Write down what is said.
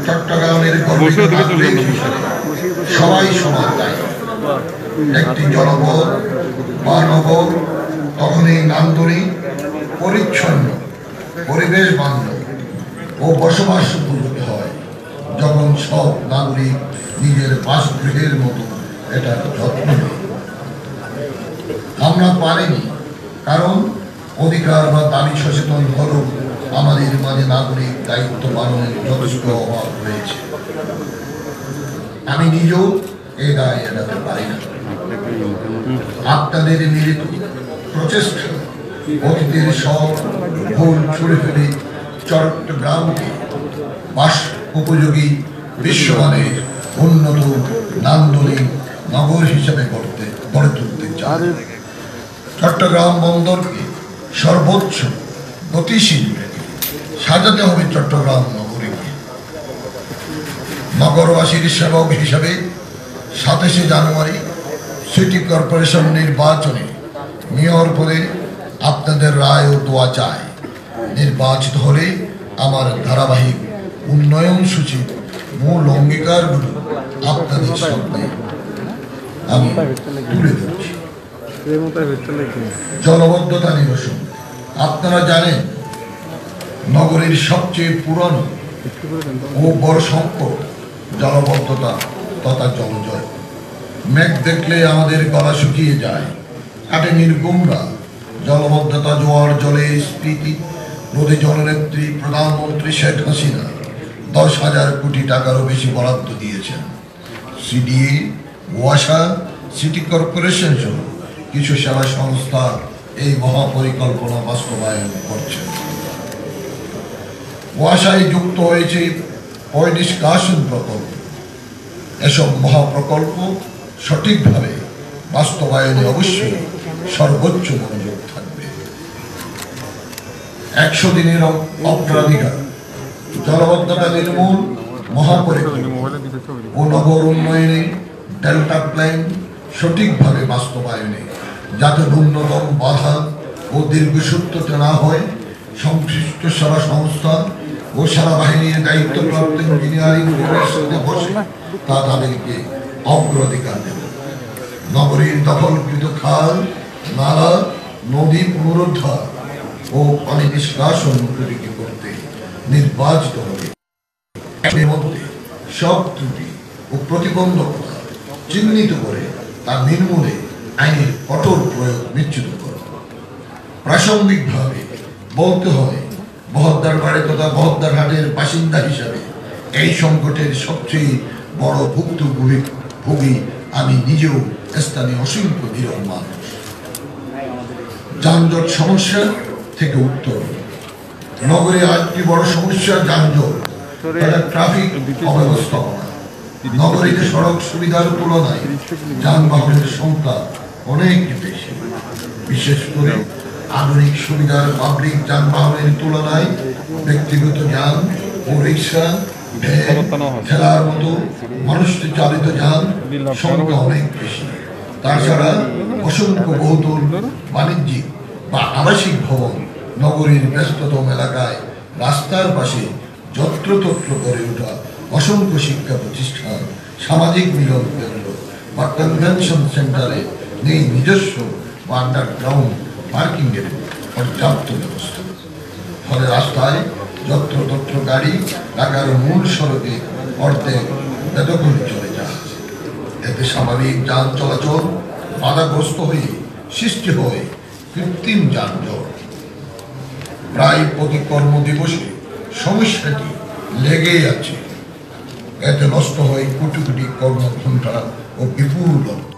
চট্টগ্রামের সবাই সমান দায়িত্ব। একটি জনপদ বা নগর তখনই নান্দনিক, পরিচ্ছন্ন, পরিবেশ বান্ধব ও বসবাস উপযোগী হয় যখন সব নাগরিক নিজের বাসগৃহের মতো এটার যত্ন নেয়। আমরা পারিনি, কারণ অধিকার বা দাবি সচেতন হলেও আমাদের মাঝে নাগরিক দায়িত্ব পালনের যথেষ্ট অভাব রয়েছে। আমি নিজেও এই দায় এড়াতে পারি না। আপনাদের মিলিত প্রচেষ্টা অতীতের সব ভুল ছুড়ে ফেলে চট্টগ্রামকে বাস উপযোগী বিশ্বমানের উন্নত নান্দনিক নগর হিসেবে গড়ে তুলতে চান। চট্টগ্রাম বন্দরকে সর্বোচ্চ গতিশীল সাজাতে হবে চট্টগ্রাম নগরীকে। নগরবাসীর সেবক হিসাবে 27শে জানুয়ারি সিটি কর্পোরেশন নির্বাচনে মেয়র পদে আপনাদের রায় ও দোয়া চাই। নির্বাচিত হলে আমার ধারাবাহিক উন্নয়ন সূচির মূল অঙ্গীকারগুলো আপনাদের সামনে আমি তুলে ধরছি। জলবদ্ধতা নিরসন। আপনারা জানেন, নগরীর সবচেয়ে পুরনো ও বড় সংকট জলবদ্ধতা তথা জলজট। মেঘ দেখলে আমাদের গলা শুকিয়ে যায়। কাটেনির গুমরা জলবদ্ধতা, জোয়ার জলে স্ফীতি রোধে জননেত্রী প্রধানমন্ত্রী শেখ হাসিনা 10,000 কোটি টাকারও বেশি বরাদ্দ দিয়েছেন। সিডিএ, ওয়াসা, সিটি কর্পোরেশন সহ কিছু সেবা সংস্থা এই মহাপরিকল্পনা বাস্তবায়ন করছে। ওয়াসায় যুক্ত হয়েছে পয়নিষ্কাশন প্রকল্প। এসব মহাপ্রকল্প সঠিকভাবে বাস্তবায়নে অবশ্যই সর্বোচ্চ মনোযোগ থাকবে। 100 দিনের অগ্রাধিকার, জলবদ্ধতা নির্মূল মহাপরিকল্পনা ও নগর উন্নয়নে ডেল্টা প্ল্যান সঠিকভাবে বাস্তবায়নে যাতে ন্যূনতম বাধা ও দীর্ঘসূত্রতা না হয়, সংশ্লিষ্ট সেবা সংস্থা ও সেনাবাহিনীর দায়িত্বপ্রাপ্ত ইঞ্জিনিয়ারিং বসে তা তাদেরকে অগ্রাধিকার দেবে। নগরীর দখলকৃত খাল, নালা, নদী পুনরুদ্ধার ও পানি নিষ্কাশন উপযোগী করতে নির্বাচিত হবে। এর মধ্যে সব ত্রুটি ও প্রতিবন্ধকতা চিহ্নিত করে তা নির্মূলে আইনের কঠোর প্রয়োগ নিশ্চিত করা। প্রাসঙ্গিকভাবে বলতে হয়, বহদ্দার বাড়ি তথা বহদ্দার হাটের বাসিন্দা হিসাবে এই সংকটের সবচেয়ে বড় ভুক্তভোগী আমি নিজেও, স্থানীয় অসংখ্য নিরব মানুষ। যানজট সমস্যা থেকে উত্তর। নগরে আরেকটি বড় সমস্যা যানজট, ট্রাফিক অব্যবস্থাপনা। নগরীতে সড়ক সুবিধার তুলনায় যানবাহনের সংখ্যা অনেক বেশি। বিশেষ করে আধুনিক সুবিধার পাবলিক যানবাহনের তুলনায় ব্যক্তিগত যান ও রিক্সা, ঠেলার মতো মানুষ চালিত যান সংখ্যা অনেক বেশি। তাছাড়া অসংখ্য বহুতল বাণিজ্যিক বা আবাসিক ভবন নগরীর ব্যস্ততম এলাকায় রাস্তার পাশে যত্রতত্র গড়ে ওঠা অসংখ্য শিক্ষা প্রতিষ্ঠান, সামাজিক মিলন কেন্দ্র বা কনভেনশন সেন্টারে নেই নিজস্ব বা আন্ডারগ্রাউন্ড পার্কিংয়ের পর্যাপ্ত ব্যবস্থা। ফলে রাস্তায় যত্রতত্র গাড়ি ঢাকার মূল সড়কে অর্ধেক বেদখলে চলে যায়। এতে স্বাভাবিক যান চলাচল বাধাগ্রস্ত হয়ে সৃষ্টি হয় কৃত্রিম যানজট। প্রায় প্রতি কর্মদিবসে সমস্যাটি লেগেই আছে। এতে নষ্ট হয় কোটি কোটি কর্মঘণ্টা ও বিপুল অর্থ।